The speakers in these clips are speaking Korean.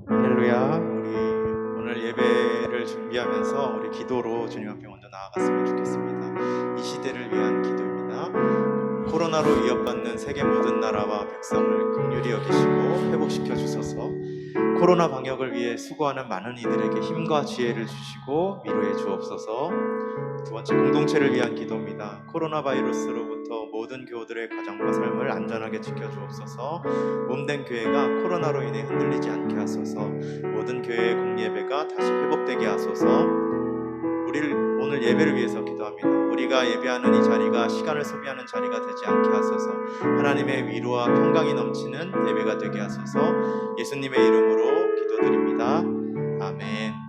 할렐루야. 우리 오늘 예배를 준비하면서 우리 기도로 주님 앞에 먼저 나아갔으면 좋겠습니다. 이 시대를 위한 기도입니다. 코로나로 위협받는 세계 모든 나라와 백성을 긍휼히 여기시고 회복시켜 주소서. 코로나 방역을 위해 수고하는 많은 이들에게 힘과 지혜를 주시고 위로해 주옵소서. 두 번째, 공동체를 위한 기도입니다. 코로나 바이러스로부터 모든 교우들의 가정과 삶을 안전하게 지켜주옵소서. 몸된 교회가 코로나로 인해 흔들리지 않게 하소서. 모든 교회의 공예배가 다시 회복되게 하소서. 우리를 오늘 예배를 위해서 기도합니다. 우리가 예배하는 이 자리가 시간을 소비하는 자리가 되지 않게 하소서. 하나님의 위로와 평강이 넘치는 예배가 되게 하소서. 예수님의 이름으로 기도드립니다. 아멘.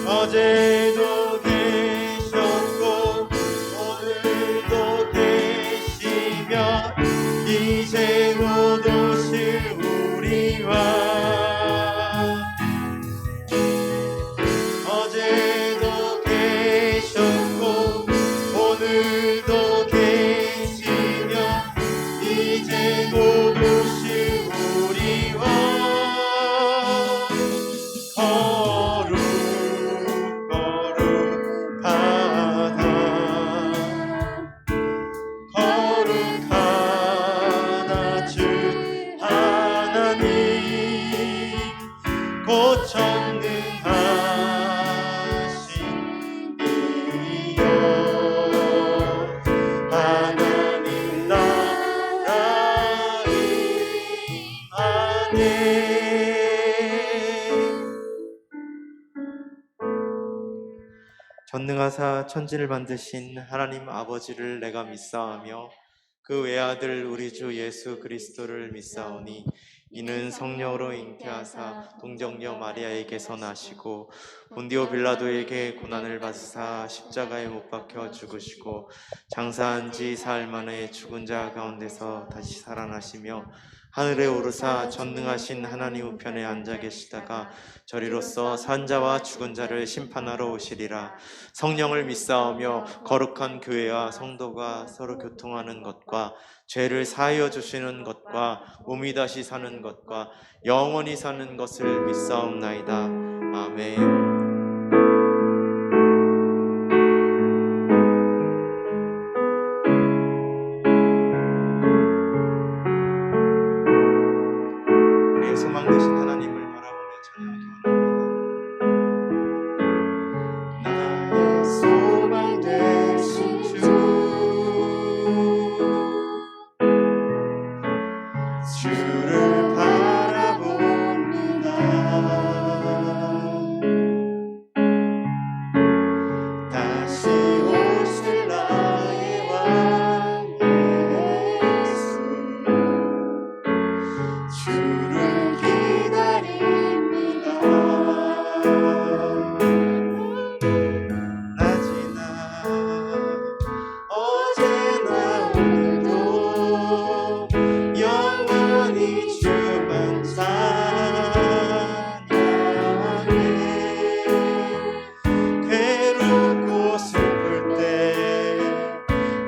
어제도 전능하사 천지를 만드신 하나님 아버지를 내가 믿사오며 그 외아들 우리 주 예수 그리스도를 믿사오니 이는 성령으로 잉태하사 동정녀 마리아에게서 나시고 본디오 빌라도에게 고난을 받으사 십자가에 못 박혀 죽으시고 장사한 지 사흘 만에 죽은 자 가운데서 다시 살아나시며 하늘에 오르사 전능하신 하나님 우편에 앉아 계시다가 저리로서 산자와 죽은 자를 심판하러 오시리라. 성령을 믿사오며 거룩한 교회와 성도가 서로 교통하는 것과 죄를 사하여 주시는 것과 몸이 다시 사는 것과 영원히 사는 것을 믿사옵나이다. 아멘. 우리의 소망 되신 하나님을 바라보며 찬양하기 원합니다. 나의 소망 되신 주, 주를 바라봅니다. 다시 오실 나의 왕 예수, 주를 기다립니다. 낮이나 어제나 오늘도 영원히 주만 찬양해. 괴롭고 슬플 때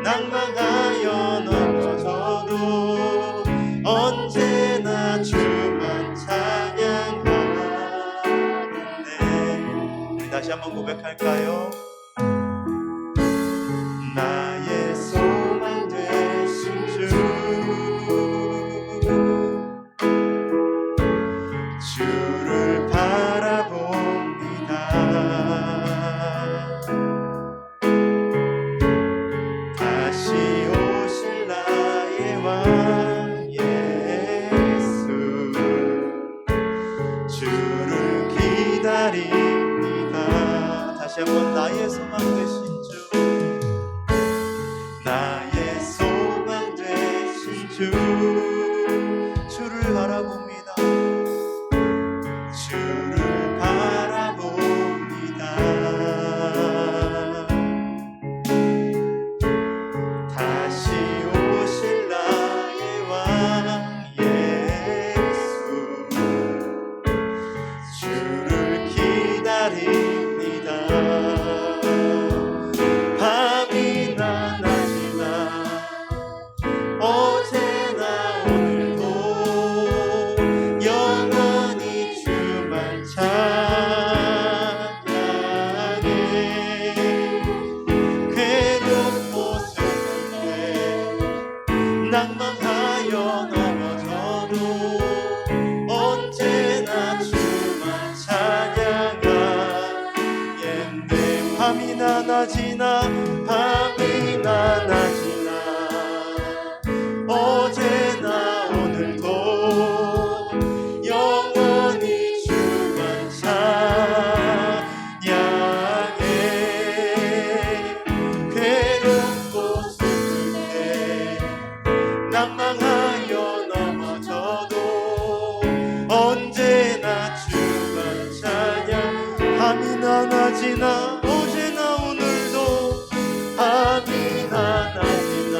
낭망하여 넘어져도 언제나 주만 찬양하겠네. 우리 다시 한번 고백할까요? 나의 소망 되신 주, 주를 바라봅니다. 다시 오실 나의 왕 예수, 주를 기다립니다. 다시 한번 나의 소망 되신 주, 나의 소망 되신 주, 주를 바라봅니다. 주를 바라봅니다. 다시 오실 나의 왕 예수, 주를 기다립니다. 밤이나 낮이나 어제나 오늘도 영원히 주만 찬양해. 괴롭고 슬플 때 낭망하여 넘어져도 언제나 주만 찬양하겠네. 밤이나 낮이나 밤이나 낮이나 어제나 오늘도 영원히 주만 찬양해. 괴롭고 슬플 때 낭망하여 넘어져도 언제나 주만 찬양. 밤이나 낮이나 어제나 오늘도 밤이나 낮이나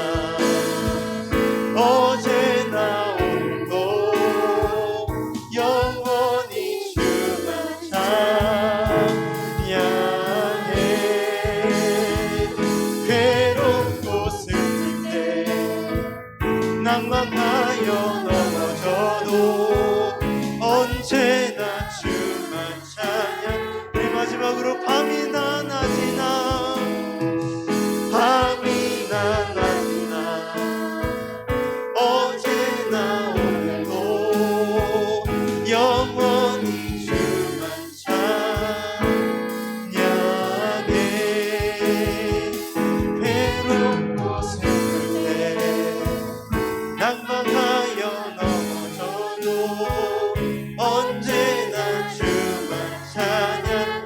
어제나 오늘도 영원히 주만 찬양해. 괴롭고 슬플 때 낭망하여 넘어져도 언제나 주만 찬양. 우리 마지막으로 밤이나 낮이나 밤이나 낮이나 어제나 오늘도 영원히 주만 찬양해. 괴롭고 슬플 때 낭망하여 넘어져도 언제나 주만 찬양하겠네.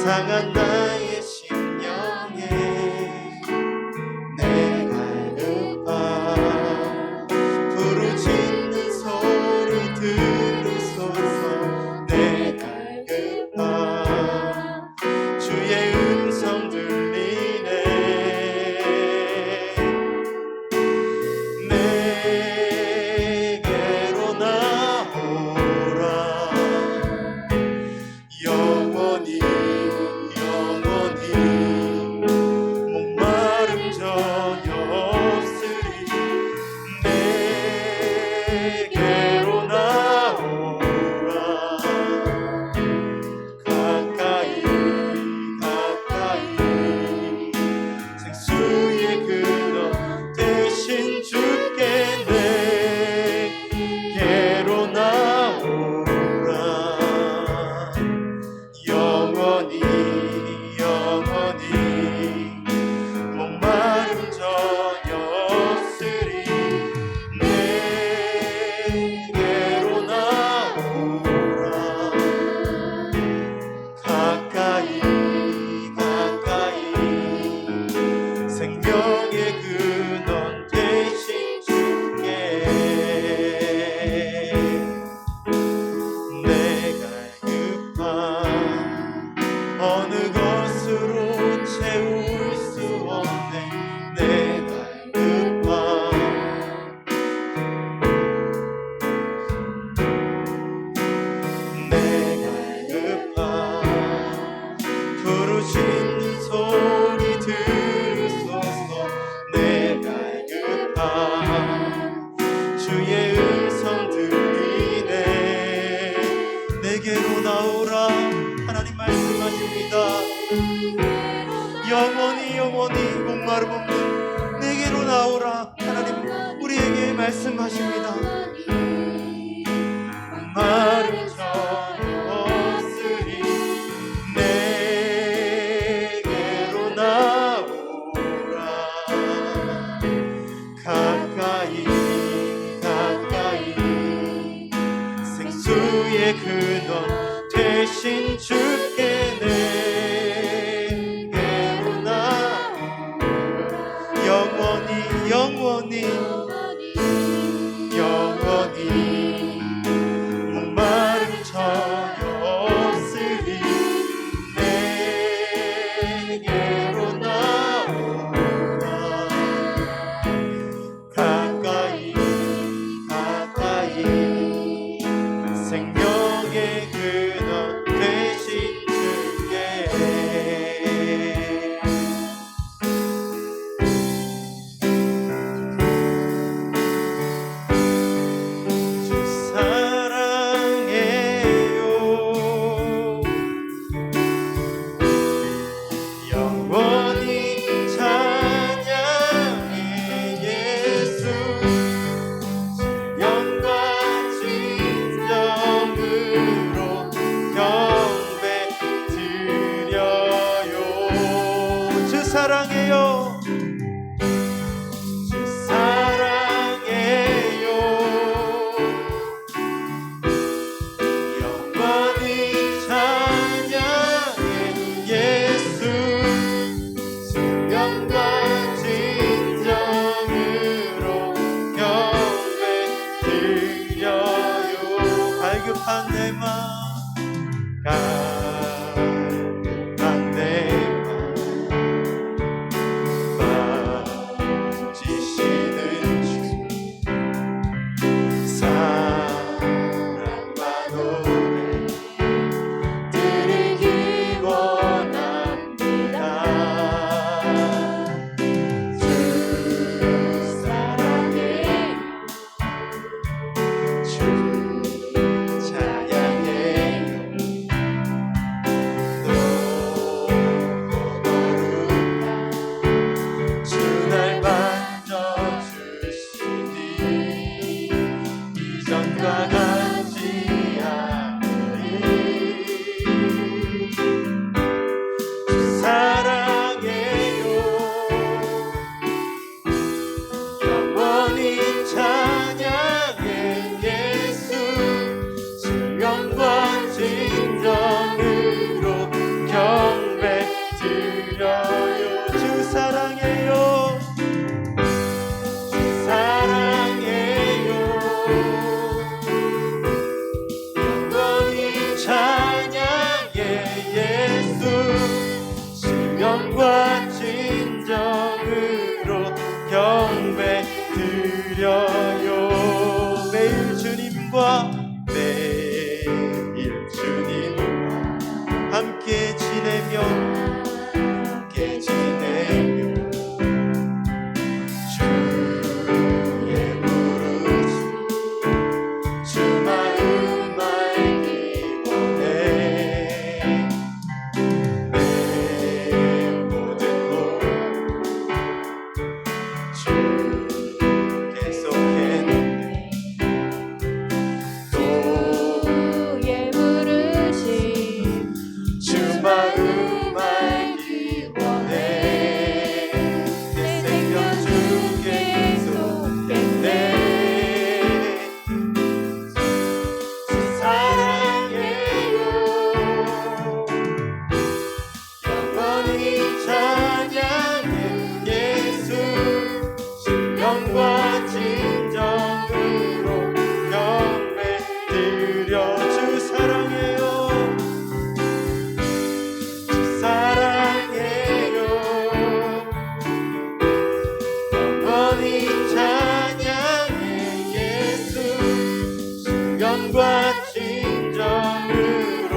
상한 나의 심령에 내 갈급함 부르짖는 소리 들으소서. 내 갈급함 주의 음성 들리네. 내게로 나오라. 영원히 목마름 전혀 없으리. 내게로 나오라. 가까이 생수의 근원 대신 주께 내게로 나오라. 영원히 목마름 전혀 없으리. 내게로 나오라. 가까이 생명의 근원 되신 주께 내 갈급함 어느 것으로 채울 수 없네. 내 갈급함 부르짖는 소리 들으소서. 내 갈급함 주의 음성 들리네. 내게로 나오라. 하나님 말씀하십니다. 영원히 목마름 없는 내게로 나오라. 하나님 우리에게 말씀하십니다. 목마름 전혀 없으리. 내게로 나오라. 가까이 생수의 근원 되신 주께 내게로 나오라. 영원히 목마름 전혀 없으리. 내게로 나오라. 가까이 생명의 근원 되신 주께 주 사랑해요. 영원히 찬양해 예수. 영과 진정으로 경배 드려요. 주 사랑해요. 영원히 찬양해 예수. 영과 진정으로 경배 드려요. 갈급한 내 맘 지시는 주 사랑과 노래 드리기 원합니다. 주 사랑해 주 찬양해 진정으로 경 함께 지내며 주의 부르심 주 마음 알기 원해. 내 모든 곳 주께 속했는데 주의 부르심 주 마음 알기 원해. 내 생명 주께 속했네. 주 사랑해요. 영원히 찬양해 예수. 신령과 진정으로 경배 드려. 주 사랑해요. 주 사랑해요. 영원히 찬양해 예수. 신령과 진정으로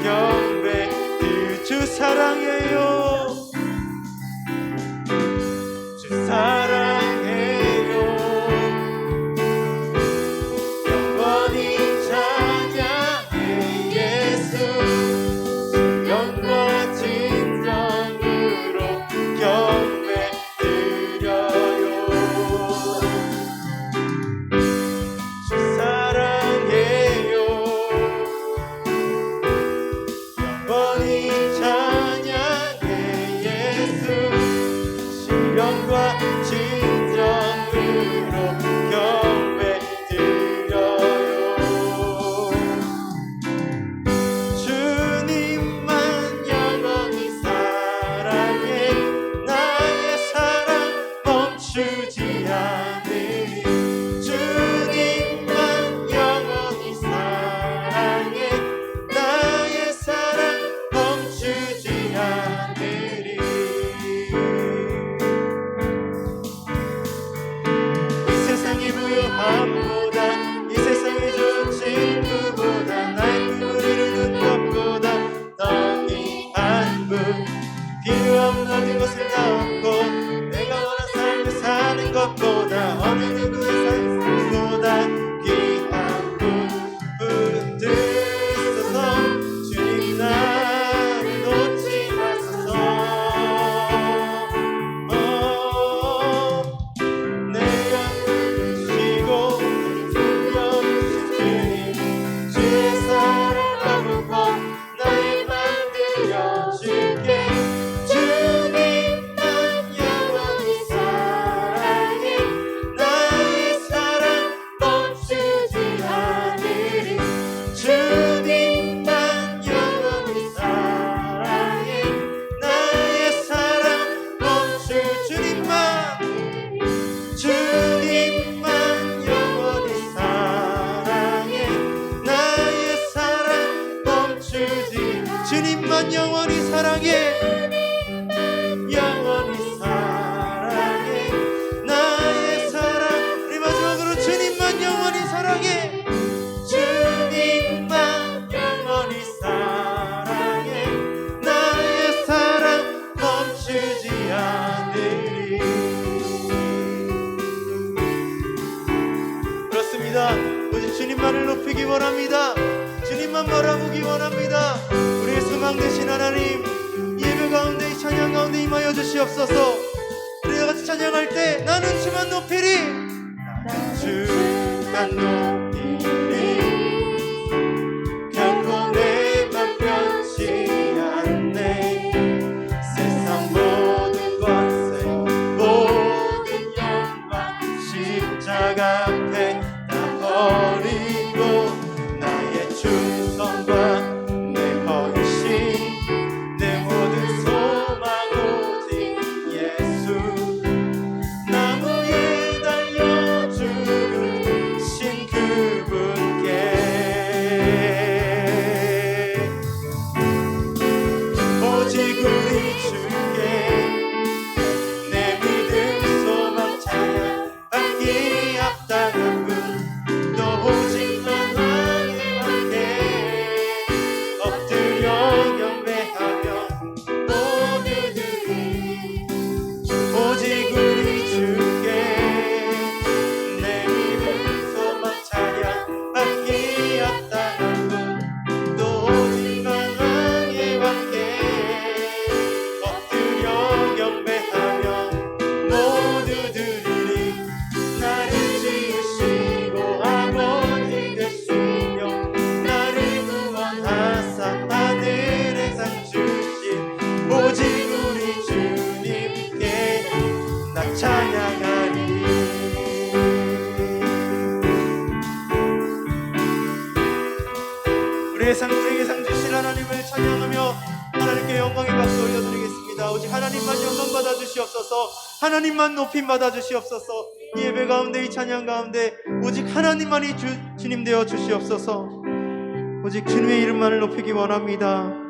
경배 주 사랑해요. 주 사랑해요. 영원히 찬양해 예수. 영과 진정으로 경배 드려요. 주 사랑해요. 영원히 찬양해 예수. 신령과 진정으로 경배 드려요. 주님만 영원히 사랑해. 나의 사랑 멈추지 않으리. 주님만 영원히 사랑해. 나의 사랑 멈추지 않으리. 이 세상의 부요함보다 이 세상의 좋은 친구보다 나의 꿈을 이루는 것보다 더 귀한 분 필요한 모든 것을 다 얻고 내가 원한 삶을 사는 것보다 어느 누구의 삶보다 귀한 분 붙드소서. 주님 나를 놓지 마소서. 내가 쉬고 숨겨주신 주님 주의 사랑 받고 나의 맘 들려줄게. 주님만 영원히 사랑해. 나의 사랑 멈추지 않으리. 주님만 영원히 사랑해. 나의 사랑 멈추. 주님만 영원히 사랑해. 나의 사랑 멈추지. 주님만 영원히 사랑해. 영원히 사랑해. 나의 사랑. 우리 마지막으로 주님만 영원히 사랑해. 주님만 영원히 사랑해. 나의 사랑 멈추지 않으리. 그렇습니다. 오직 주님만을 높이기 원합니다. 주님만 바라보기 원합니다. 우리의 소망 되신 하나님, 이 예배 가운데 이 찬양 가운데 임하여 주시옵소서. 우리가 같이 찬양할 때 나는 주만 높이리. 나는 주만 높이리. 결코 내 맘 변치 않네. 세상 모든 것에 모든 영광 십자가 앞에 다 버리고 나의 충성과 내 헌신 내 모든 소망 오직 예수. 나무에 달려 죽으신 그분께 오직 우리 주께 내 믿음 소망 찬양 받기 합당한 분 또 오직만 왕의 왕께 엎드려 경배하며 영광의 박수 올려드리겠습니다. 오직 하나님만 영광 받아 주시옵소서. 하나님만 높임 받아 주시옵소서. 이 예배 가운데, 이 찬양 가운데 오직 하나님만이 주님 되어 주시옵소서. 오직 주님의 이름만을 높이기 원합니다.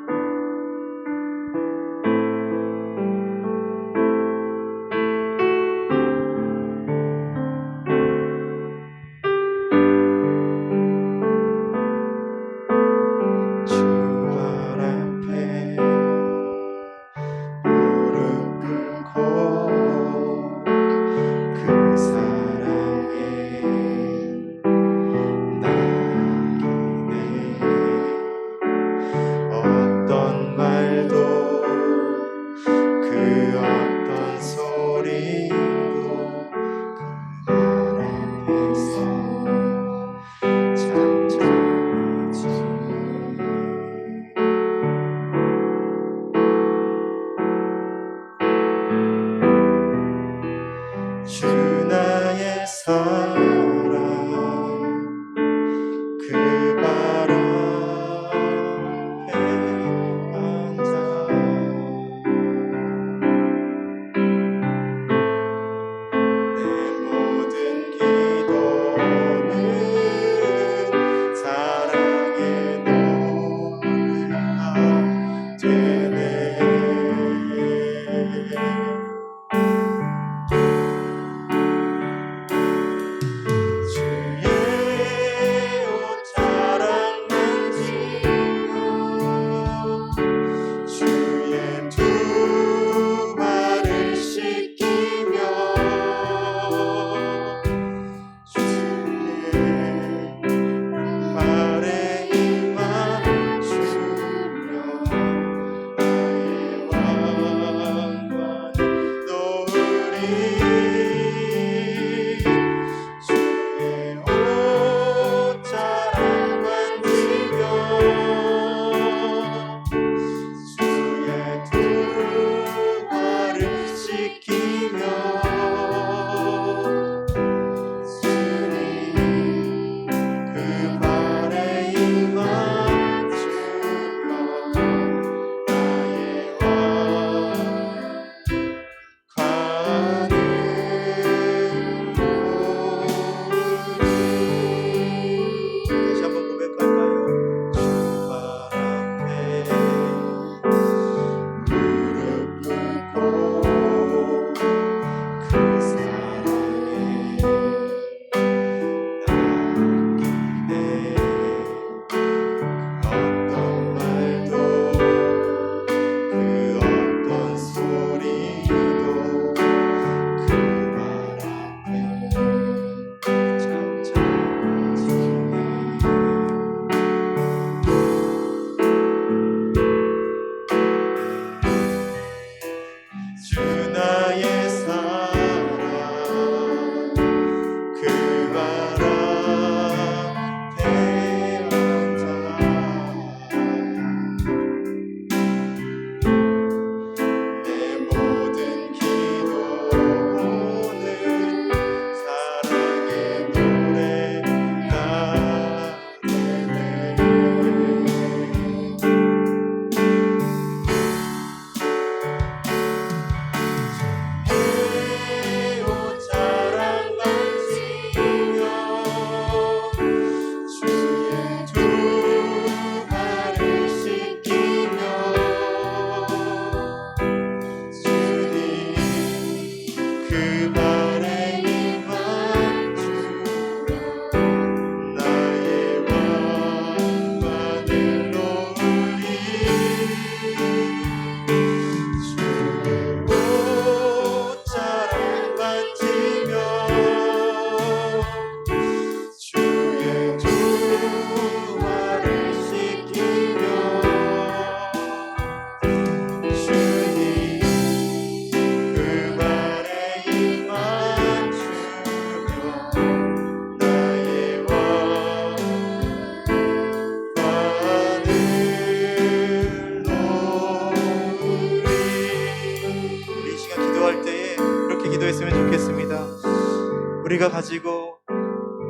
우리가 가지고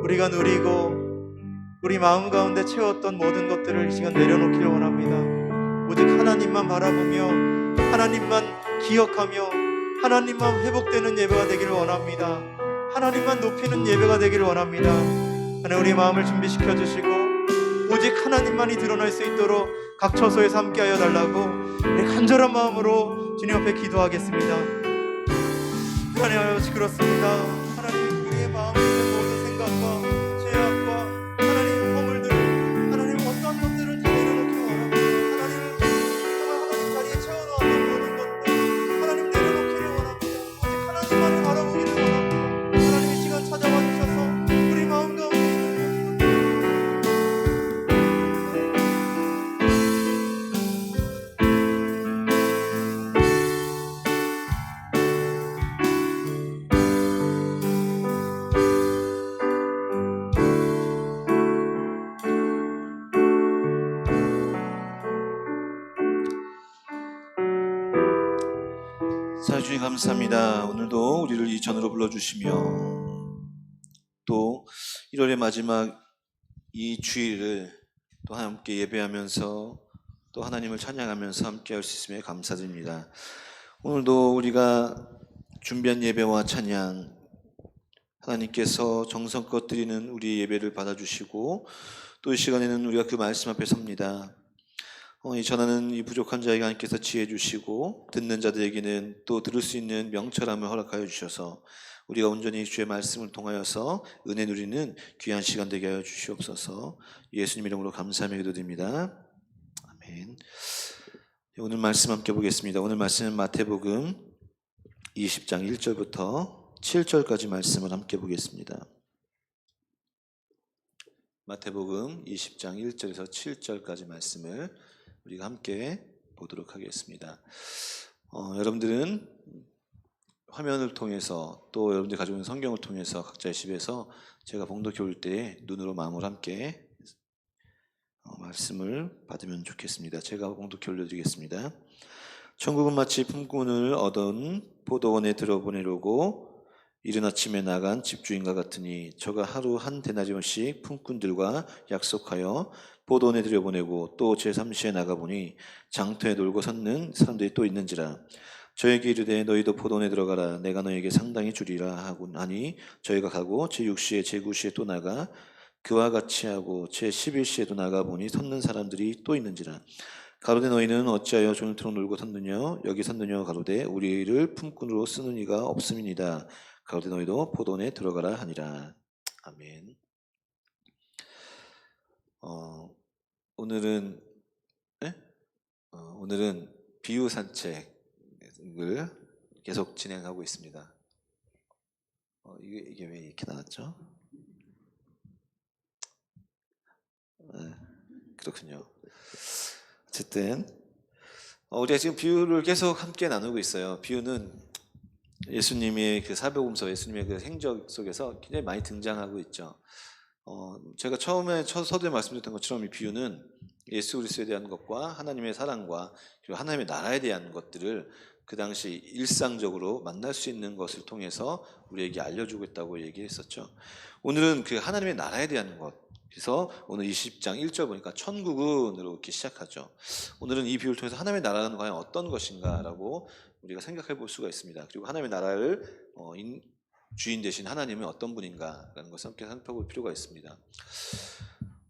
우리가 누리고 우리 마음 가운데 채웠던 모든 것들을 이 시간 내려놓기를 원합니다. 오직 하나님만 바라보며 하나님만 기억하며 하나님만 회복되는 예배가 되기를 원합니다. 하나님만 높이는 예배가 되기를 원합니다. 하나님, 우리 마음을 준비시켜 주시고 오직 하나님만이 드러날 수 있도록 각 처소에서 함께하여 달라고 우리 간절한 마음으로 주님 앞에 기도하겠습니다. 하나님 아버지, 그렇습니다. 하나님, 우리의 마음에 있는 모든 생각과 죄악과 하나님 허물들, 하나님 어떤 것들을 다 내려놓기 원합니다. 하나님을 정말 하나님 자리에 채워놓았던 모든 것들 하나님 내려놓기를 원합니다. 오직 하나님만을 바라보기를 원합니다. 하나님, 이 시간 찾아와 주셔서 우리 마음 가운데 있는 사랑해 주님 감사합니다. 오늘도 우리를 이 전으로 불러주시며 또 1월의 마지막 이 주일을 또 함께 예배하면서 또 하나님을 찬양하면서 함께 할 수 있음에 감사드립니다. 오늘도 우리가 준비한 예배와 찬양, 하나님께서 정성껏 드리는 우리 예배를 받아주시고 또 이 시간에는 우리가 그 말씀 앞에 섭니다. 이 전하는 이 부족한 자에게 하나님께서 지혜 주시고 듣는 자들에게는 또 들을 수 있는 명철함을 허락하여 주셔서 우리가 온전히 주의 말씀을 통하여서 은혜 누리는 귀한 시간 되게 하여 주시옵소서. 예수님 이름으로 감사하며 기도드립니다. 아멘. 오늘 말씀 함께 보겠습니다. 오늘 말씀은 마태복음 20장 1절부터 7절까지 말씀을 함께 보겠습니다. 마태복음 20장 1절에서 7절까지 말씀을 우리가 함께 보도록 하겠습니다. 여러분들은 화면을 통해서 또 여러분들이 가지고 있는 성경을 통해서 각자의 집에서 제가 봉독해 올 때 눈으로 마음으로 함께 말씀을 받으면 좋겠습니다. 제가 봉독해 올려드리겠습니다. 천국은 마치 품꾼을 얻은 포도원에 들어보내려고 이른 아침에 나간 집주인과 같으니 저가 하루 한 데나리온씩 품꾼들과 약속하여 포도원에 들여보내고 또 제3시에 나가보니 장터에 놀고 섰는 사람들이 또 있는지라. 저에게 이르되 너희도 포도원에 들어가라. 내가 너에게 상당히 주리라 하고 하니 저희가 가고 제6시에 제9시에 또 나가 그와 같이 하고 제11시에도 나가보니 섰는 사람들이 또 있는지라. 가로되 너희는 어찌하여 종일토록 놀고 섰느냐? 여기 섰느냐? 가로되 우리를 품꾼으로 쓰는 이가 없음이니이다. 가로되 너희도 포도원에 들어가라 하니라. 아멘. 오늘은 비유 산책을 계속 진행하고 있습니다. 이게 왜 이렇게 나왔죠? 그렇군요. 어쨌든 우리가 지금 비유를 계속 함께 나누고 있어요. 비유는 예수님의 그 사복음서, 예수님의 그 행적 속에서 굉장히 많이 등장하고 있죠. 제가 처음에 첫 서두에 말씀드렸던 것처럼 이 비유는 예수 그리스도에 대한 것과 하나님의 사랑과 그리고 하나님의 나라에 대한 것들을 그 당시 일상적으로 만날 수 있는 것을 통해서 우리에게 알려주고 있다고 얘기했었죠. 오늘은 그 하나님의 나라에 대한 것, 그래서 오늘 20장 1절 보니까 천국은으로 이렇게 시작하죠. 오늘은 이 비유를 통해서 하나님의 나라는 과연 어떤 것인가라고 우리가 생각해 볼 수가 있습니다. 그리고 하나님의 나라를 주인 되신 하나님은 어떤 분인가라는 것을 함께 살펴볼 필요가 있습니다.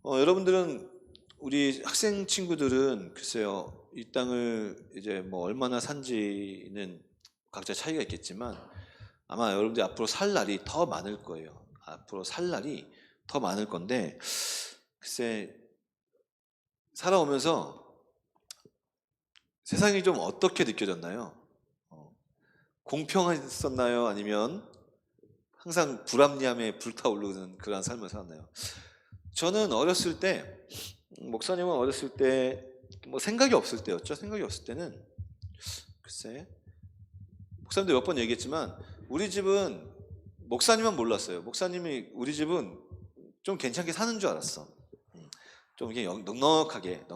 여러분들은, 우리 학생 친구들은 글쎄요, 이 땅을 이제 뭐 얼마나 산지는 각자 차이가 있겠지만 아마 여러분들이 앞으로 살 날이 더 많을 거예요. 앞으로 살 날이 더 많을 건데, 글쎄 살아오면서 세상이 좀 어떻게 느껴졌나요? 공평했었나요? 아니면 항상 불합리함에 불타오르는 그런 삶을 살았나요? 저는 어렸을 때, 목사님은 어렸을 때 뭐 생각이 없을 때였죠. 생각이 없을 때는 글쎄, 목사님도 몇 번 얘기했지만 우리 집은 목사님만 몰랐어요. 목사님이 우리 집은 좀 괜찮게 사는 줄 알았어. 좀 이렇게 넉넉하게.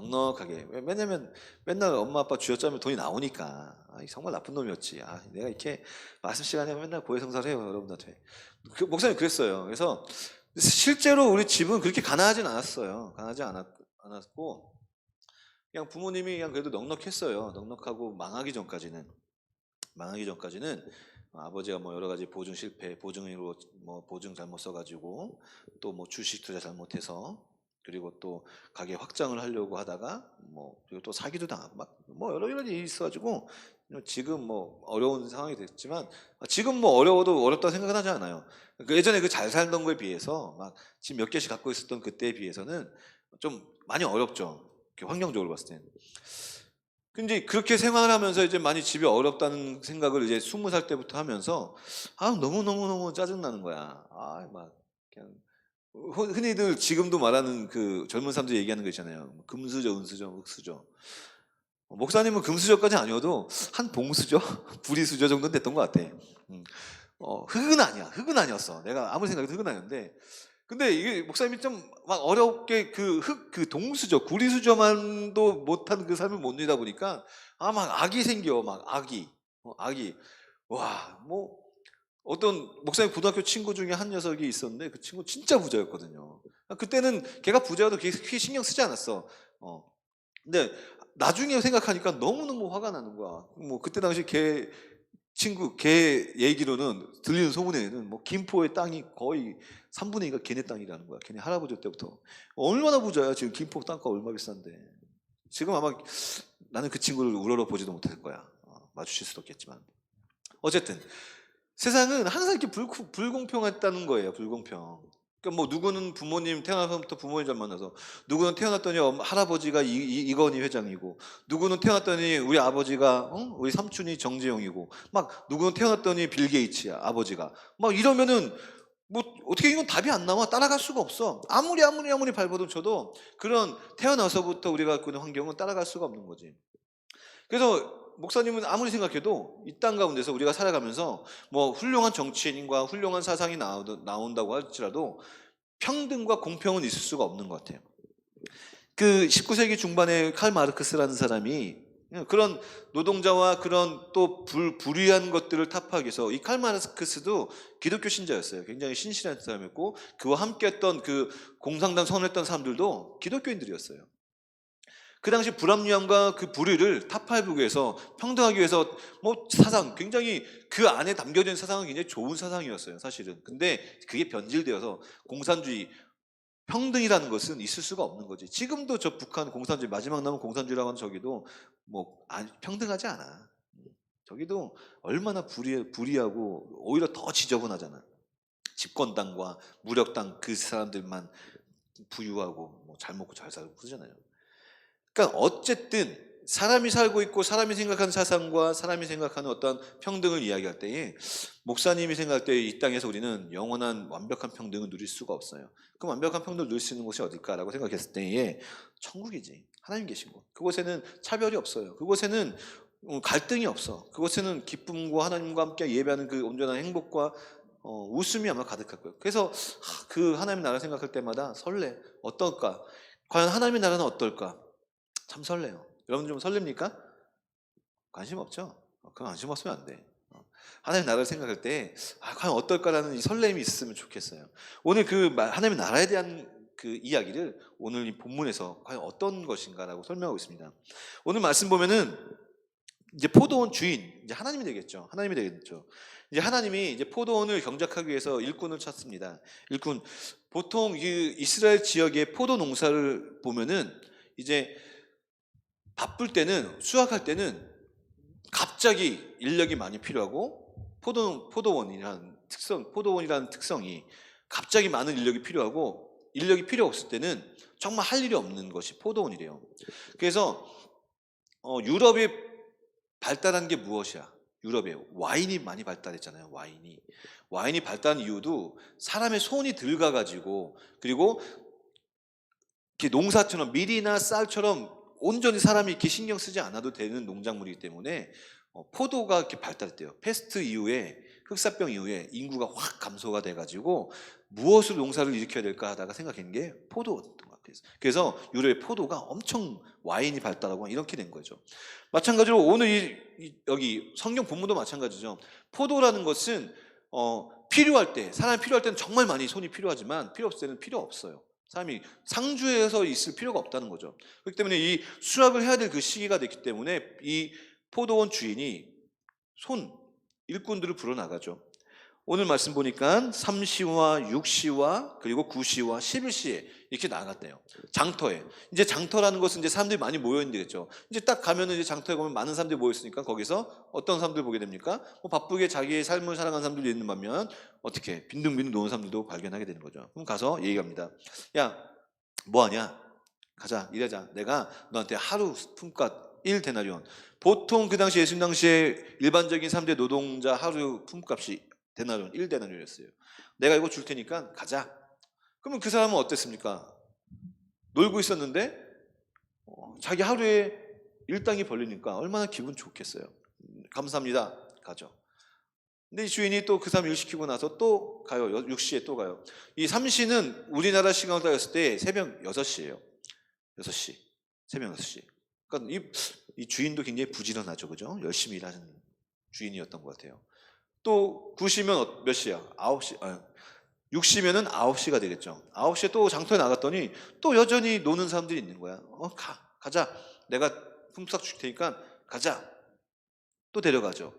왜냐면 맨날 엄마 아빠 쥐어짜면 돈이 나오니까. 정말 나쁜 놈이었지. 내가 이렇게 말씀 시간에 맨날 고해성사를 해요, 여러분들한테. 목사님 그랬어요. 그래서 실제로 우리 집은 그렇게 가난하진 않았어요. 가난하지 않았고, 그냥 부모님이 그냥 그래도 넉넉했어요. 넉넉하고 망하기 전까지는 아버지가 뭐 여러 가지 보증 실패, 보증으로 뭐 보증 잘못 써가지고 또 뭐 주식 투자 잘못해서 그리고 또 가게 확장을 하려고 하다가 뭐 그리고 또 사기도 당하고 막 뭐 여러 가지 일이 있어가지고 지금 뭐 어려운 상황이 됐지만 지금 뭐 어려워도 어렵다고 생각은 하지 않아요. 그 예전에 그 잘 살던 거에 비해서 막 집 몇 개씩 갖고 있었던 그때에 비해서는 좀 많이 어렵죠. 이렇게 환경적으로 봤을 때는. 근데 그렇게 생활하면서 이제 많이 집이 어렵다는 생각을 이제 20살 때부터 하면서 너무너무 짜증나는 거야. 막 그냥 흔히들 지금도 말하는 그 젊은 사람들이 얘기하는 거 있잖아요. 금수저, 은수저, 흑수저. 목사님은 금수저까지 아니어도 한 봉수저, 부리수저 정도는 됐던 것 같아. 흑은 아니야. 흑은 아니었어. 내가 아무리 생각해도 흑은 아니었는데. 근데 이게 목사님이 좀 막 어렵게 그 동수저, 구리수저만도 못한 그 삶을 못 누리다 보니까 막 악이 생겨. 막 악이. 악이. 와, 뭐 어떤 목사님 고등학교 친구 중에 한 녀석이 있었는데 그 친구 진짜 부자였거든요. 그때는 걔가 부자여도 크게 신경 쓰지 않았어. 근데 나중에 생각하니까 너무너무 화가 나는 거야. 뭐 그때 당시 걔 얘기로는 들리는 소문에는 뭐 김포의 땅이 거의 3분의 2가 걔네 땅이라는 거야. 걔네 할아버지 때부터. 얼마나 부자야. 지금 김포 땅가 얼마 비싼데. 지금 아마 나는 그 친구를 우러러 보지도 못할 거야. 마주칠 수도 없겠지만. 어쨌든 세상은 항상 이렇게 불공평했다는 거예요. 불공평. 그러니까 뭐 누구는 부모님 태어나서부터 부모님 잘 만나서, 누구는 태어났더니 할아버지가 이건희 회장이고, 누구는 태어났더니 우리 아버지가 우리 삼촌이 정재용이고, 막 누구는 태어났더니 빌 게이츠야 아버지가. 막 이러면은 뭐 어떻게 이건 답이 안 나와. 따라갈 수가 없어. 아무리 발버둥 쳐도 그런 태어나서부터 우리가 갖고 있는 환경은 따라갈 수가 없는 거지. 그래서 목사님은 아무리 생각해도 이 땅 가운데서 우리가 살아가면서 뭐 훌륭한 정치인과 훌륭한 사상이 나온다고 할지라도 평등과 공평은 있을 수가 없는 것 같아요. 그 19세기 중반에 칼 마르크스라는 사람이 그런 노동자와 그런 또 불의한 것들을 타파하기 위해서, 이 칼 마르크스도 기독교 신자였어요. 굉장히 신실한 사람이었고, 그와 함께했던 그 공산당 선언했던 사람들도 기독교인들이었어요. 그 당시 불합리함과 그 불의를 타파해보기 위해서, 평등하기 위해서 뭐 사상, 굉장히 그 안에 담겨져 있는 사상은 굉장히 좋은 사상이었어요, 사실은. 근데 그게 변질되어서 공산주의, 평등이라는 것은 있을 수가 없는 거지. 지금도 저 북한 공산주의, 마지막 남은 공산주의라고 하는 저기도 뭐 평등하지 않아. 저기도 얼마나 불의하고 오히려 더 지저분하잖아. 집권당과 무력당 그 사람들만 부유하고 뭐 잘 먹고 잘 살고 그러잖아요. 그러니까 어쨌든 사람이 살고 있고 사람이 생각하는 사상과 사람이 생각하는 어떤 평등을 이야기할 때에, 목사님이 생각할 때 이 땅에서 우리는 영원한 완벽한 평등을 누릴 수가 없어요. 그럼 완벽한 평등을 누릴 수 있는 곳이 어딜까라고 생각했을 때에 천국이지. 하나님 계신 곳. 그곳에는 차별이 없어요. 그곳에는 갈등이 없어. 그곳에는 기쁨과 하나님과 함께 예배하는 그 온전한 행복과 웃음이 아마 가득할 거예요. 그래서 그 하나님 나라 생각할 때마다 설레. 어떨까? 과연 하나님의 나라는 어떨까? 참 설레요. 여러분 좀 설렙니까? 관심 없죠? 그건 관심 없으면 안 돼. 하나님의 나라를 생각할 때 과연 어떨까라는 이 설렘이 있으면 좋겠어요. 오늘 그 하나님의 나라에 대한 그 이야기를 오늘 이 본문에서 과연 어떤 것인가라고 설명하고 있습니다. 오늘 말씀 보면은 이제 포도원 주인, 이제 하나님이 되겠죠. 하나님이 되겠죠. 이제 하나님이 이제 포도원을 경작하기 위해서 일꾼을 찾습니다. 일꾼. 보통 이 이스라엘 지역의 포도 농사를 보면은 이제 바쁠 때는, 수확할 때는 갑자기 인력이 많이 필요하고, 포도원이라는 특성이 갑자기 많은 인력이 필요하고, 인력이 필요 없을 때는 정말 할 일이 없는 것이 포도원이래요. 그래서 유럽에 발달한 게 무엇이야? 유럽에 와인이 많이 발달했잖아요. 와인이 발달한 이유도 사람의 손이 들어가가지고, 그리고 이렇게 농사처럼 밀이나 쌀처럼 온전히 사람이 이렇게 신경 쓰지 않아도 되는 농작물이기 때문에 포도가 이렇게 발달했대요. 패스트 이후에, 흑사병 이후에 인구가 확 감소가 돼가지고 무엇으로 농사를 일으켜야 될까 하다가 생각한 게 포도였던 것 같아요. 그래서 유럽의 포도가 엄청, 와인이 발달하고 이렇게 된 거죠. 마찬가지로 오늘 여기 성경 본문도 마찬가지죠. 포도라는 것은 필요할 때, 사람이 필요할 때는 정말 많이 손이 필요하지만 필요 없을 때는 필요 없어요. 사람이 상주에서 있을 필요가 없다는 거죠. 그렇기 때문에 이 수확을 해야 될 그 시기가 됐기 때문에 이 포도원 주인이 일꾼들을 불어나가죠. 오늘 말씀 보니까 3시와 6시와 그리고 9시와 11시에 이렇게 나갔대요. 장터에. 이제 장터라는 것은 이제 사람들이 많이 모여 있는 데겠죠. 이제 딱 가면은 이제 장터에 가면 많은 사람들이 모여 있으니까 거기서 어떤 사람들 보게 됩니까? 뭐 바쁘게 자기의 삶을 살아가는 사람들이 있는 반면 어떻게 빈둥빈둥 노는 사람들도 발견하게 되는 거죠. 그럼 가서 얘기합니다. 야, 뭐 하냐? 가자, 일하자. 내가 너한테 하루 품값 1데나리온. 보통 그 당시 예수님 당시에 일반적인 3대 노동자 하루 품값이 데나리온, 1데나리온이었어요. 내가 이거 줄 테니까 가자. 그러면 그 사람은 어땠습니까? 놀고 있었는데 자기 하루에 일당이 벌리니까 얼마나 기분 좋겠어요. 감사합니다. 가죠. 근데 이 주인이 또 그 사람 일 시키고 나서 또 가요. 6시에 또 가요. 이 3시는 우리나라 시간으로 따졌을 때 새벽 6시예요. 6시. 새벽 6시. 그러니까 이 주인도 굉장히 부지런하죠. 그죠? 열심히 일하는 주인이었던 것 같아요. 또 9시면 몇 시야? 9시. 6시면은 9시가 되겠죠. 9시에 또 장터에 나갔더니 또 여전히 노는 사람들이 있는 거야. 가자. 내가 품삯 줄 테니까 가자. 또 데려가죠.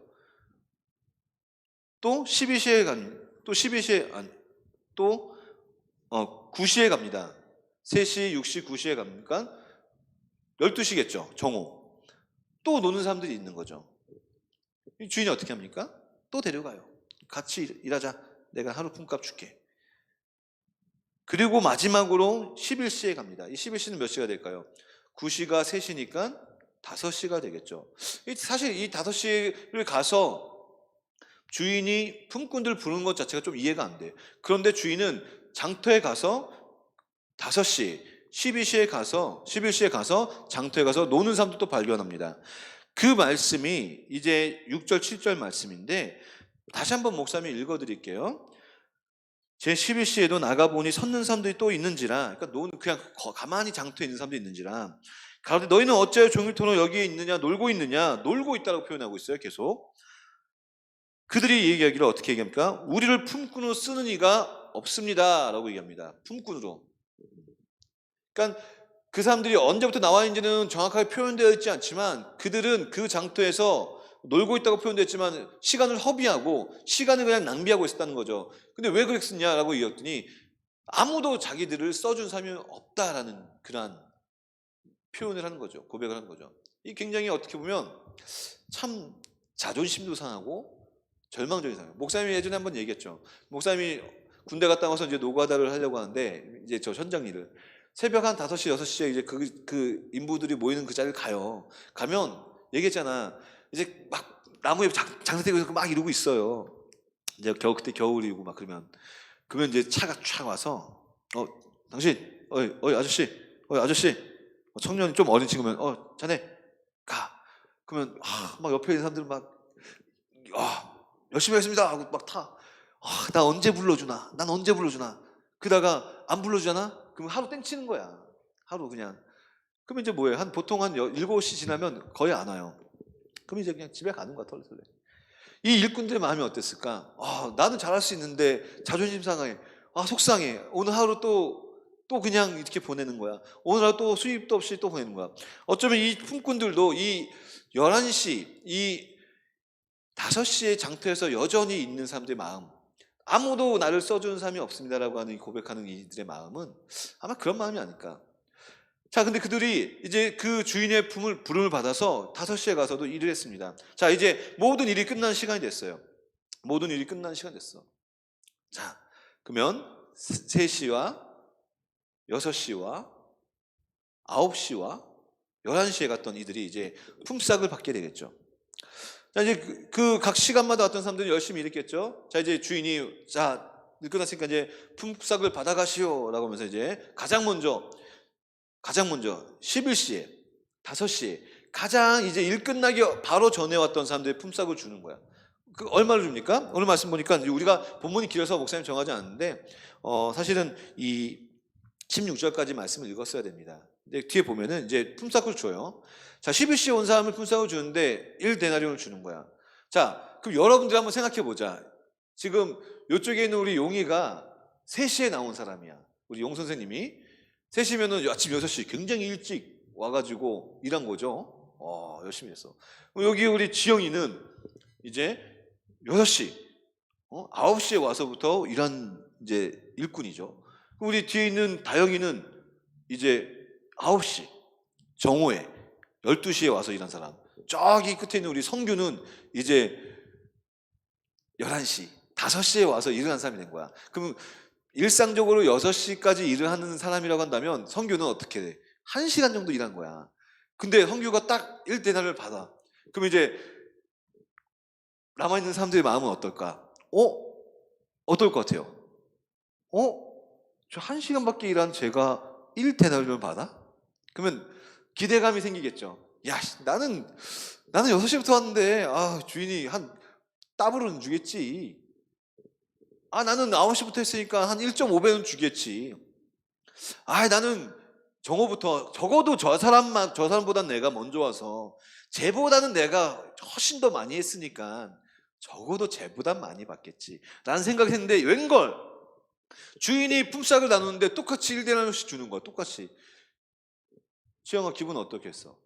또 12시에 또 12시에 또 9시에 갑니다. 3시, 6시, 9시에 갑니까? 12시겠죠. 정오. 또 노는 사람들이 있는 거죠. 이 주인이 어떻게 합니까? 또 데려가요. 같이 일하자. 내가 하루 품값 줄게. 그리고 마지막으로 11시에 갑니다. 이 11시는 몇 시가 될까요? 9시가 3시니까 5시가 되겠죠. 사실 이 5시를 가서 주인이 품꾼들 부르는 것 자체가 좀 이해가 안 돼요. 그런데 주인은 장터에 가서 5시, 11시에 가서 장터에 가서 노는 사람도 발견합니다. 그 말씀이 이제 6절, 7절 말씀인데 다시 한번 목사님이 읽어드릴게요. 제 11시에도 나가보니 섰는 사람들이 또 있는지라, 그러니까 그냥 가만히 장터에 있는 사람들이 있는지라. 가로되 너희는 어찌하여 종일토록 여기에 있느냐, 놀고 있느냐, 놀고 있다고 표현하고 있어요. 계속. 그들이 얘기하기를 어떻게 얘기합니까? 우리를 품꾼으로 쓰는 이가 없습니다 라고 얘기합니다. 품꾼으로. 그러니까 그 사람들이 언제부터 나와 있는지는 정확하게 표현되어 있지 않지만 그들은 그 장터에서 놀고 있다고 표현됐지만 시간을 허비하고 시간을 그냥 낭비하고 있었다는 거죠. 근데 왜 그랬었냐라고 얘기했더니 아무도 자기들을 써준 사람이 없다라는 그러한 표현을 하는 거죠. 고백을 하는 거죠. 이 굉장히 어떻게 보면 참 자존심도 상하고 절망적인 상황이에요. 목사님이 예전에 한번 얘기했죠. 목사님이 군대 갔다 와서 이제 노가다를 하려고 하는데 이제 저 현장 일을 새벽 한 5시, 6시에 이제 그 인부들이 모이는 그 자리를 가요. 가면 얘기했잖아. 이제 막 나무에 장사되고 막 이러고 있어요. 이제 그때 겨울이고 막 그러면 이제 차가 촥 와서 당신 아저씨 청년이 좀 어린 친구면 자네 가. 그러면 막 옆에 있는 사람들은 막 열심히 하겠습니다 하고 막 타. 나 언제 불러주나? 난 언제 불러주나? 그러다가 안 불러주잖아? 그럼 하루 땡치는 거야. 하루 그냥. 그럼 이제 뭐예요? 보통 한 7시 지나면 거의 안 와요. 그럼 이제 그냥 집에 가는 거야, 털털해. 이 일꾼들의 마음이 어땠을까? 나는 잘할 수 있는데 자존심 상해. 속상해. 오늘 하루 또 그냥 이렇게 보내는 거야. 오늘 하루 또 수입도 없이 또 보내는 거야. 어쩌면 이 품꾼들도 이 11시, 이 5시에 장터에서 여전히 있는 사람들의 마음, 아무도 나를 써주는 사람이 없습니다라고 하는 고백하는 이들의 마음은 아마 그런 마음이 아닐까. 자, 근데 그들이 이제 그 주인의 부름을 받아서 5시에 가서도 일을 했습니다. 자, 이제 모든 일이 끝난 시간이 됐어요. 모든 일이 끝난 시간 됐어. 자, 그러면 3시와 6시와 9시와 11시에 갔던 이들이 이제 품삯을 받게 되겠죠. 자, 이제 그 각 시간마다 왔던 사람들은 열심히 일했겠죠. 자, 이제 주인이 일 끝났으니까 이제 품삯을 받아가시오라고 하면서 이제 가장 먼저 11시에 5시에 가장 이제 일 끝나기 바로 전에 왔던 사람들의 품삯을 주는 거야. 그 얼마를 줍니까? 오늘 말씀 보니까 우리가 본문이 길어서 목사님 정하지 않았는데 사실은 이 16절까지 말씀을 읽었어야 됩니다. 근데 뒤에 보면은 이제 품삯을 줘요. 자, 11시에 온 사람을 품삯을 주는데 1데나리온을 주는 거야. 자, 그럼 여러분들 한번 생각해 보자. 지금 이쪽에 있는 우리 용이가 3시에 나온 사람이야. 우리 용 선생님이 3시면은 아침 6시 굉장히 일찍 와가지고 일한 거죠. 열심히 했어. 여기 우리 지영이는 이제 6시, 9시에 와서부터 일한 이제 일꾼이죠. 우리 뒤에 있는 다영이는 이제 9시, 정오에 12시에 와서 일한 사람. 저기 끝에 있는 우리 성규는 이제 11시, 5시에 와서 일을 한 사람이 된 거야. 그럼 일상적으로 6시까지 일을 하는 사람이라고 한다면 성규는 어떻게 돼? 1시간 정도 일한 거야. 근데 성규가 딱 1데나리온을 받아. 그럼 이제 남아있는 사람들의 마음은 어떨까? 어떨 것 같아요? 저 1시간밖에 일한 제가 1데나리온을 받아? 그러면 기대감이 생기겠죠. 야, 나는 6시부터 왔는데 주인이 한 더블은 주겠지. 나는 9시부터 했으니까 한 1.5배는 주겠지. 나는 정오부터 적어도 저 사람보단 내가 먼저 와서 쟤보다는 내가 훨씬 더 많이 했으니까 적어도 쟤보단 많이 받겠지 라는 생각을 했는데 웬걸 주인이 품삯을 나누는데 똑같이 1데나리온씩 주는 거야. 똑같이. 지영아, 기분 어떻게 했어?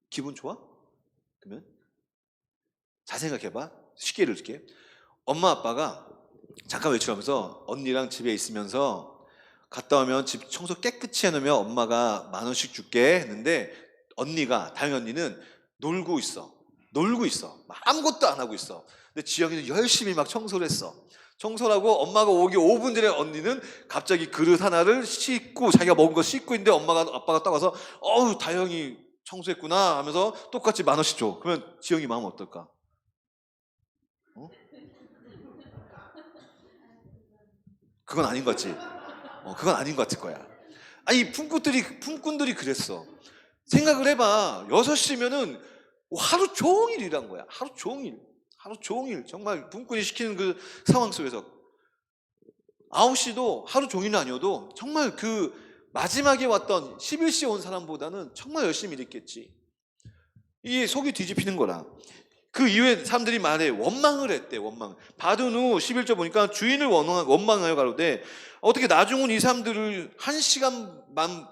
기분 좋아? 그러면 잘 생각해봐. 쉽게 예를 들게. 엄마 아빠가 잠깐 외출하면서 언니랑 집에 있으면서 갔다 오면 집 청소 깨끗이 해놓으면 엄마가 10,000원씩 줄게 했는데 언니가, 다영 언니는 놀고 있어. 아무것도 안 하고 있어. 근데 지영이는 열심히 막 청소를 했어. 청소를 하고 엄마가 오기 5분 전에 언니는 갑자기 그릇 하나를 씻고 자기가 먹은 거 씻고 있는데 아빠가 딱 와서 다영이 청소했구나 하면서 똑같이 10,000원씩 줘. 그러면 지영이 마음 어떨까? 그건 아닌 것 같지? 그건 아닌 것 같을 거야. 아니, 품꾼들이 그랬어. 생각을 해봐. 6시면은 하루 종일 일한 거야. 하루 종일. 정말 품꾼이 시키는 그 상황 속에서. 9시도 하루 종일은 아니어도 정말 그 마지막에 왔던 11시에 온 사람보다는 정말 열심히 일했겠지. 이게 속이 뒤집히는 거라. 그 이후에 사람들이 말해 원망을 했대. 받은 후 11절 보니까 주인을 원망하여 가로되 어떻게 나중은 이 사람들을 1시간만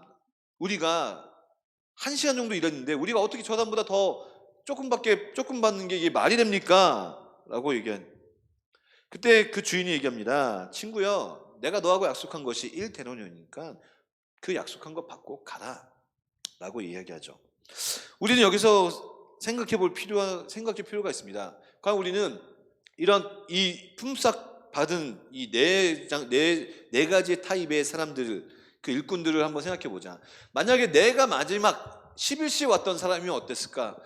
우리가 1시간 정도 일했는데 우리가 어떻게 저 사람보다 더 조금 받는 게 이게 말이 됩니까? 라고 얘기한. 그때 그 주인이 얘기합니다. 친구여, 내가 너하고 약속한 것이 1데나리온이니까 그 약속한 거 받고 가라 라고 이야기하죠. 우리는 여기서 생각해 필요가 있습니다. 과연 우리는 이런 이 품삯 받은 이 네 가지 타입의 사람들, 그 일꾼들을 한번 생각해 보자. 만약에 내가 마지막 11시에 왔던 사람이면 어땠을까?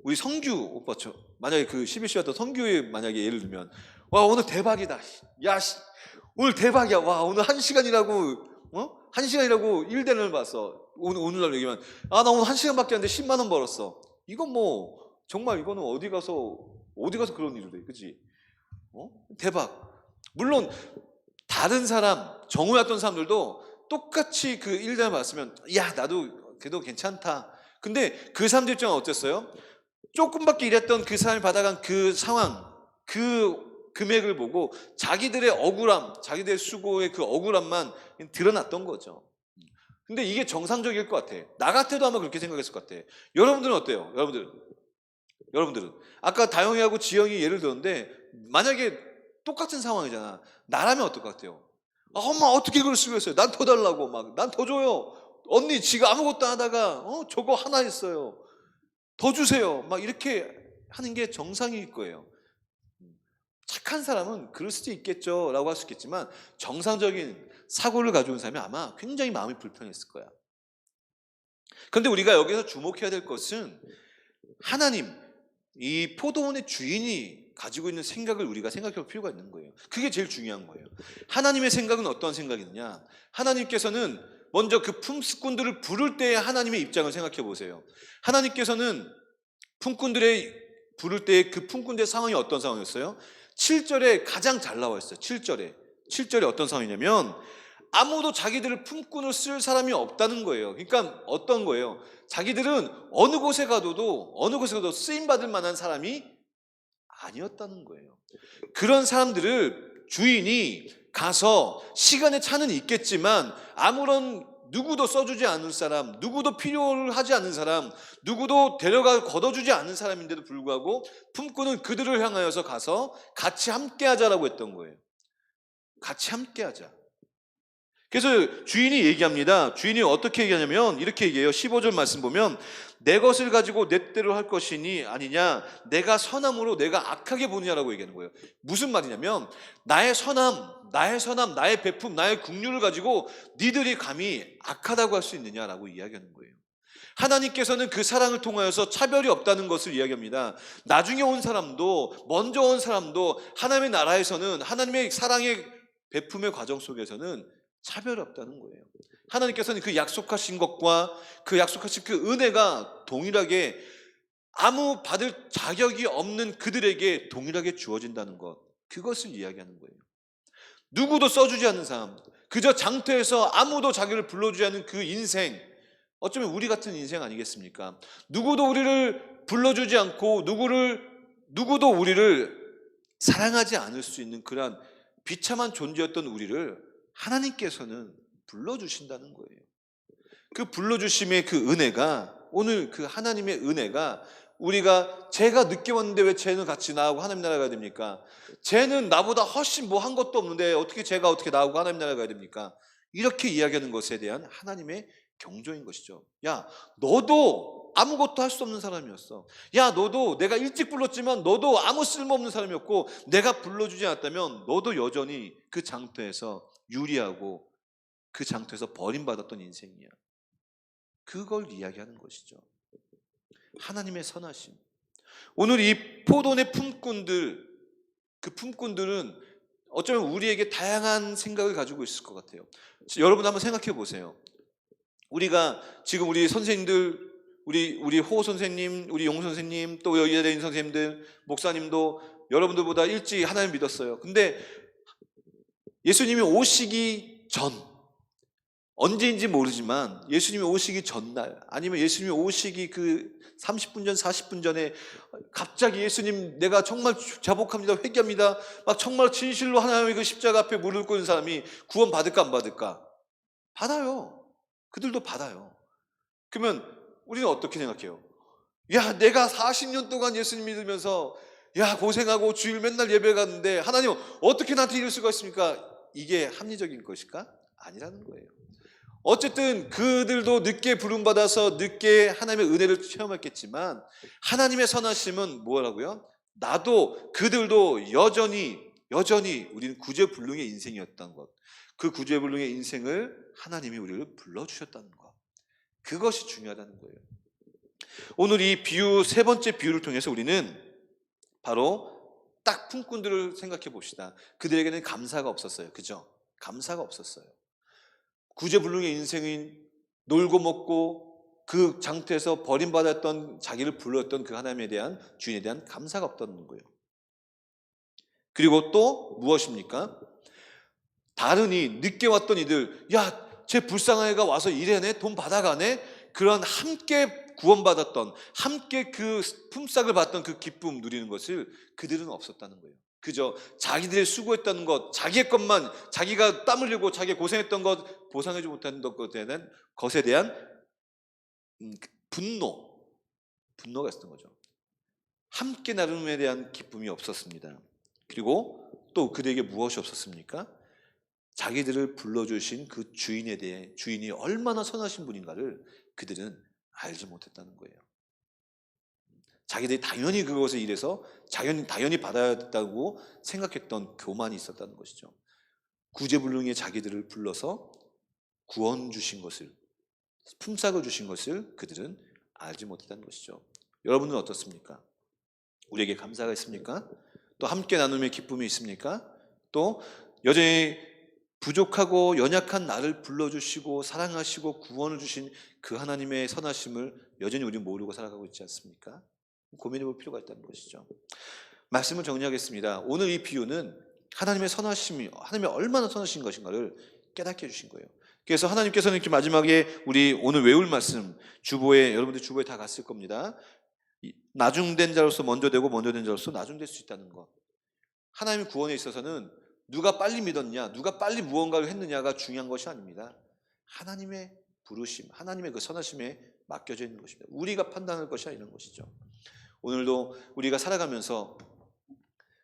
우리 성규 오빠죠. 만약에 그 11시에 왔던 성규의 만약에 예를 들면, 와, 오늘 대박이다. 야, 오늘 대박이야. 와, 오늘 1시간이라고 1데나리온을 봤어. 오늘날 얘기하면 나 오늘 1시간밖에 안 돼 10만 원 벌었어. 이건 뭐 정말 이거는 어디 가서 그런 일을 해, 그렇지? 대박. 물론 다른 사람, 정오였던 사람들도 똑같이 그 1데나리온 받았으면 야, 나도 그래도 괜찮다. 근데 그 사람들 입장은 어땠어요? 조금밖에 일했던 그 사람이 받아간 그 상황, 그 금액을 보고 자기들의 억울함, 자기들의 수고의 그 억울함만 드러났던 거죠. 근데 이게 정상적일 것 같아. 나 같아도 아마 그렇게 생각했을 것 같아. 여러분들은 어때요? 여러분들은 아까 다영이하고 지영이 예를 들었는데 만약에 똑같은 상황이잖아. 나라면 어떨 것 같아요? 엄마 어떻게 그럴 수가 있어요? 난 더 달라고 난 더 줘요. 언니 지가 아무것도 안 하다가 저거 하나 했어요. 더 주세요. 이렇게 하는 게 정상일 거예요. 착한 사람은 그럴 수도 있겠죠 라고 할 수 있겠지만 정상적인 사고를 가져온 사람이 아마 굉장히 마음이 불편했을 거야. 그런데 우리가 여기서 주목해야 될 것은 하나님, 이 포도원의 주인이 가지고 있는 생각을 우리가 생각해 볼 필요가 있는 거예요. 그게 제일 중요한 거예요. 하나님의 생각은 어떤 생각이느냐? 하나님께서는 먼저 그 품꾼들을 부를 때의 하나님의 입장을 생각해 보세요. 하나님께서는 품꾼들의 부를 때의 그 품꾼들의 상황이 어떤 상황이었어요? 7절에 가장 잘 나와 있어요. 7절에 어떤 상황이냐면 아무도 자기들을 품꾼을 쓸 사람이 없다는 거예요. 그러니까 어떤 거예요? 자기들은 어느 곳에 가도 쓰임 받을 만한 사람이 아니었다는 거예요. 그런 사람들을 주인이 가서 시간의 차는 있겠지만 아무런 누구도 써주지 않을 사람, 누구도 필요를 하지 않는 사람, 누구도 데려가 걷어주지 않는 사람인데도 불구하고 품꾼은 그들을 향하여서 가서 같이 함께 하자라고 했던 거예요. 같이 함께 하자. 그래서 주인이 얘기합니다. 주인이 어떻게 얘기하냐면 이렇게 얘기해요. 15절 말씀 보면 내 것을 가지고 내 뜻대로 할 것이니 아니냐, 내가 선함으로 내가 악하게 보느냐라고 얘기하는 거예요. 무슨 말이냐면 나의 선함, 나의 베품, 나의 긍휼을 가지고 니들이 감히 악하다고 할 수 있느냐라고 이야기하는 거예요. 하나님께서는 그 사랑을 통하여서 차별이 없다는 것을 이야기합니다. 나중에 온 사람도 먼저 온 사람도 하나님의 나라에서는, 하나님의 사랑의 베품의 과정 속에서는 차별이 없다는 거예요. 하나님께서는 그 약속하신 것과 그 약속하신 그 은혜가 동일하게 아무 받을 자격이 없는 그들에게 동일하게 주어진다는 것, 그것을 이야기하는 거예요. 누구도 써주지 않는 삶, 그저 장터에서 아무도 자기를 불러주지 않는 그 인생, 어쩌면 우리 같은 인생 아니겠습니까? 누구도 우리를 불러주지 않고 누구도 우리를 사랑하지 않을 수 있는 그러한 비참한 존재였던 우리를 하나님께서는 불러주신다는 거예요. 그 불러주심의 그 은혜가, 오늘 그 하나님의 은혜가, 우리가 쟤가 늦게 왔는데 왜 쟤는 같이 나하고 하나님 나라 가야 됩니까? 쟤는 나보다 훨씬 뭐 한 것도 없는데 어떻게 쟤가 어떻게 나하고 하나님 나라 가야 됩니까? 이렇게 이야기하는 것에 대한 하나님의 경조인 것이죠. 야, 너도 아무것도 할 수 없는 사람이었어. 야, 너도 내가 일찍 불렀지만 너도 아무 쓸모없는 사람이었고, 내가 불러주지 않았다면 너도 여전히 그 장터에서 유리하고 그 장터에서 버림받았던 인생이야. 그걸 이야기하는 것이죠. 하나님의 선하심. 오늘 이 포도원의 품꾼들, 그 품꾼들은 어쩌면 우리에게 다양한 생각을 가지고 있을 것 같아요. 여러분 한번 생각해 보세요. 우리가 지금 우리 선생님들, 우리 호 선생님, 우리 용 선생님, 또 여의대인 선생님들, 목사님도 여러분들보다 일찍 하나님 믿었어요. 근데 예수님이 오시기 전, 언제인지 모르지만 예수님이 오시기 전날, 아니면 예수님이 오시기 그 30분 전, 40분 전에 갑자기 예수님 내가 정말 자복합니다, 회개합니다, 막 정말 진실로 하나님의 그 십자가 앞에 무릎 꿇는 사람이 구원 받을까 안 받을까? 받아요. 그들도 받아요. 그러면 우리는 어떻게 생각해요? 야, 내가 40년 동안 예수님 믿으면서 야, 고생하고 주일 맨날 예배 갔는데 하나님 어떻게 나한테 이럴 수가 있습니까? 이게 합리적인 것일까? 아니라는 거예요. 어쨌든 그들도 늦게 부름받아서 늦게 하나님의 은혜를 체험했겠지만 하나님의 선하심은 뭐라고요? 나도 그들도 여전히 우리는 구제불능의 인생이었던 것, 그 구제불능의 인생을 하나님이 우리를 불러주셨다는 것, 그것이 중요하다는 거예요. 오늘 이 비유, 세 번째 비유를 통해서 우리는 바로 딱 품꾼들을 생각해 봅시다. 그들에게는 감사가 없었어요. 그죠? 감사가 없었어요. 구제불능의 인생인 놀고 먹고 그 장터에서 버림받았던, 자기를 불렀던 그 하나님에 대한, 주인에 대한 감사가 없다는 거예요. 그리고 또 무엇입니까? 다른이, 늦게 왔던 이들, 야, 쟤 불쌍한 애가 와서 일해네, 돈 받아가네, 그런 함께 구원받았던, 함께 그 품삯을 받던 그 기쁨 누리는 것을 그들은 없었다는 거예요. 그저 자기들이 수고했다는 것, 자기의 것만, 자기가 땀 흘리고 자기 고생했던 것 보상해주지 못한 것에 대한 분노가 있었던 거죠. 함께 나눔에 대한 기쁨이 없었습니다. 그리고 또 그들에게 무엇이 없었습니까? 자기들을 불러주신 그 주인에 대해, 주인이 얼마나 선하신 분인가를 그들은 알지 못했다는 거예요. 자기들이 당연히 그것에 일해서 당연히 받아야 된다고 생각했던 교만이 있었다는 것이죠. 구제불능의 자기들을 불러서 구원 주신 것을, 품삯을 주신 것을 그들은 알지 못했다는 것이죠. 여러분은 어떻습니까? 우리에게 감사가 있습니까? 또 함께 나눔의 기쁨이 있습니까? 또 여전히 부족하고 연약한 나를 불러주시고 사랑하시고 구원을 주신 그 하나님의 선하심을 여전히 우리 모르고 살아가고 있지 않습니까? 고민해 볼 필요가 있다는 것이죠. 말씀을 정리하겠습니다. 오늘 이 비유는 하나님의 선하심이, 하나님이 얼마나 선하신 것인가를 깨닫게 해주신 거예요. 그래서 하나님께서는 이렇게 마지막에 우리 오늘 외울 말씀, 여러분들 주보에 다 갔을 겁니다. 나중된 자로서 먼저 되고 먼저 된 자로서 나중될 수 있다는 것. 하나님의 구원에 있어서는 누가 빨리 믿었냐, 누가 빨리 무언가를 했느냐가 중요한 것이 아닙니다. 하나님의 부르심, 하나님의 그 선하심에 맡겨져 있는 것입니다. 우리가 판단할 것이 아니라는 것이죠. 오늘도 우리가 살아가면서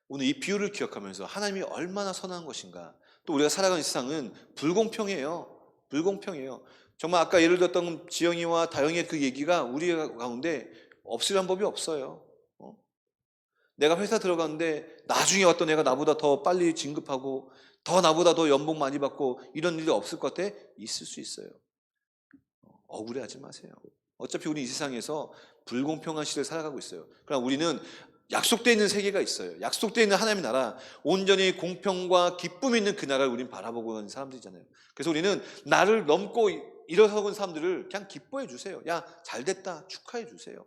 오늘 이 비유를 기억하면서 하나님이 얼마나 선한 것인가. 또 우리가 살아가는 세상은 불공평해요. 불공평해요. 정말 아까 예를 들었던 지영이와 다영이의 그 얘기가 우리 가운데 없으란 법이 없어요. 내가 회사 들어갔는데 나중에 어떤 애가 나보다 더 빨리 진급하고 더 나보다 더 연봉 많이 받고 이런 일이 없을 것 같아? 있을 수 있어요. 억울해하지 마세요. 어차피 우리 이 세상에서 불공평한 시대를 살아가고 있어요. 그러나 우리는 약속되어 있는 세계가 있어요. 약속되어 있는 하나님의 나라, 온전히 공평과 기쁨이 있는 그 나라를 우리는 바라보고 있는 사람들이잖아요. 그래서 우리는 나를 넘고 일어서는 사람들을 그냥 기뻐해 주세요. 야, 잘됐다, 축하해 주세요.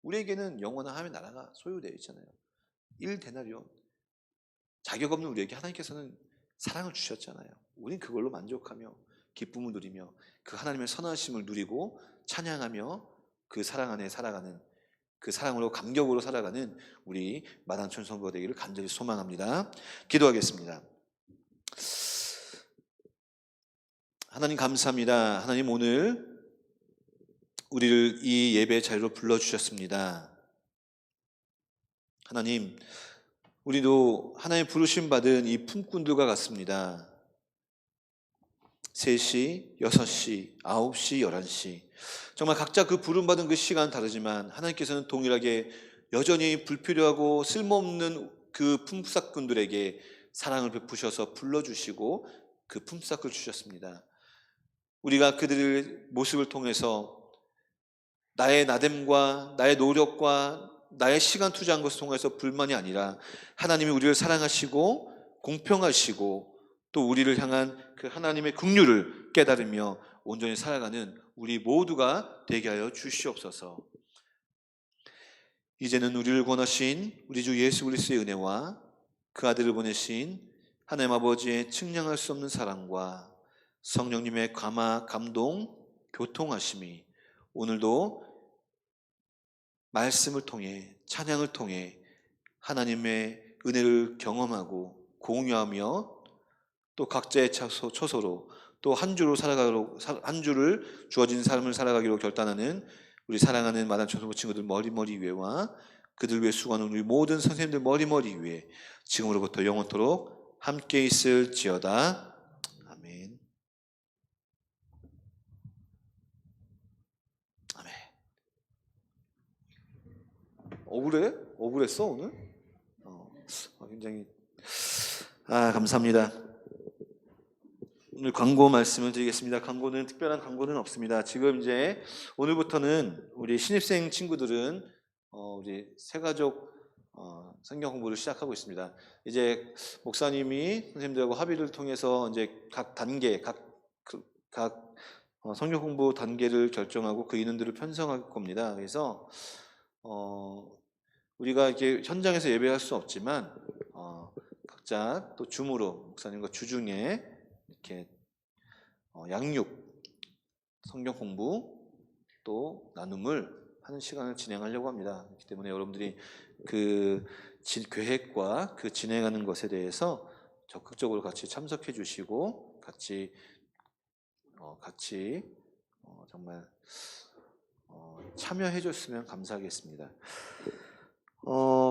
우리에게는 영원한 하나님의 나라가 소유되어 있잖아요. 1데나리온. 자격 없는 우리에게 하나님께서는 사랑을 주셨잖아요. 우리는 그걸로 만족하며 기쁨을 누리며 그 하나님의 선하심을 누리고 찬양하며 그 사랑 안에 살아가는, 그 사랑으로 감격으로 살아가는 우리 마당촌 성도가 되기를 간절히 소망합니다. 기도하겠습니다. 하나님 감사합니다. 하나님 오늘 우리를 이 예배 자리로 불러주셨습니다. 하나님, 우리도 하나님 부르심 받은 이 품꾼들과 같습니다. 3시, 6시, 9시, 11시 정말 각자 그 부름받은 그 시간은 다르지만 하나님께서는 동일하게 여전히 불필요하고 쓸모없는 그 품삯꾼들에게 사랑을 베푸셔서 불러주시고 그 품삯을 주셨습니다. 우리가 그들의 모습을 통해서 나의 나됨과 나의 노력과 나의 시간 투자한 것을 통해서 불만이 아니라 하나님이 우리를 사랑하시고 공평하시고 또 우리를 향한 그 하나님의 긍휼을 깨달으며 온전히 살아가는 우리 모두가 되게 하여 주시옵소서. 이제는 우리를 권하신 우리 주 예수 그리스도의 은혜와 그 아들을 보내신 하나님 아버지의 측량할 수 없는 사랑과 성령님의 감화, 감동, 교통하심이 오늘도 말씀을 통해 찬양을 통해 하나님의 은혜를 경험하고 공유하며 또 각자의 처소로 또 한 주를 주어진 삶을 살아가기로 결단하는 우리 사랑하는 마당촌 성도 친구들 머리머리 위에와 그들 위해 수고하는 우리 모든 선생님들 머리머리 위에 지금으로부터 영원토록 함께 있을지어다. 아멘. 아멘. 억울했어 오늘? 굉장히 감사합니다. 오늘 광고 말씀을 드리겠습니다. 광고는 특별한 광고는 없습니다. 지금 이제 오늘부터는 우리 신입생 친구들은 우리 새가족 성경 공부를 시작하고 있습니다. 이제 목사님이 선생님들하고 합의를 통해서 이제 각 단계, 각 성경 공부 단계를 결정하고 그 인원들을 편성할 겁니다. 그래서 우리가 이렇게 현장에서 예배할 수 없지만 각자 또 줌으로 목사님과 주중에 이렇게 양육, 성경 공부 또 나눔을 하는 시간을 진행하려고 합니다. 그렇기 때문에 여러분들이 그 계획과 그 진행하는 것에 대해서 적극적으로 같이 참석해 주시고 같이 정말 참여해 줬으면 감사하겠습니다.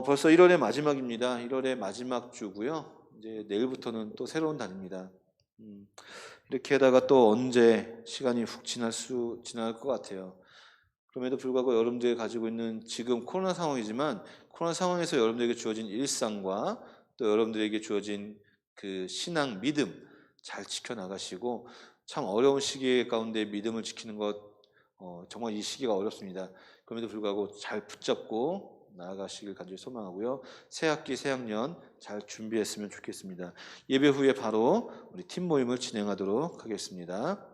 벌써 1월의 마지막입니다. 1월의 마지막 주고요. 이제 내일부터는 또 새로운 달입니다. 이렇게 하다가 또 언제 시간이 훅 지날 것 같아요. 그럼에도 불구하고 여러분들이 가지고 있는 지금 코로나 상황이지만 코로나 상황에서 여러분들에게 주어진 일상과 또 여러분들에게 주어진 그 신앙, 믿음 잘 지켜나가시고 참 어려운 시기 가운데 믿음을 지키는 것 정말 이 시기가 어렵습니다. 그럼에도 불구하고 잘 붙잡고 나아가시길 간절히 소망하고요. 새 학기, 새 학년 잘 준비했으면 좋겠습니다. 예배 후에 바로 우리 팀 모임을 진행하도록 하겠습니다.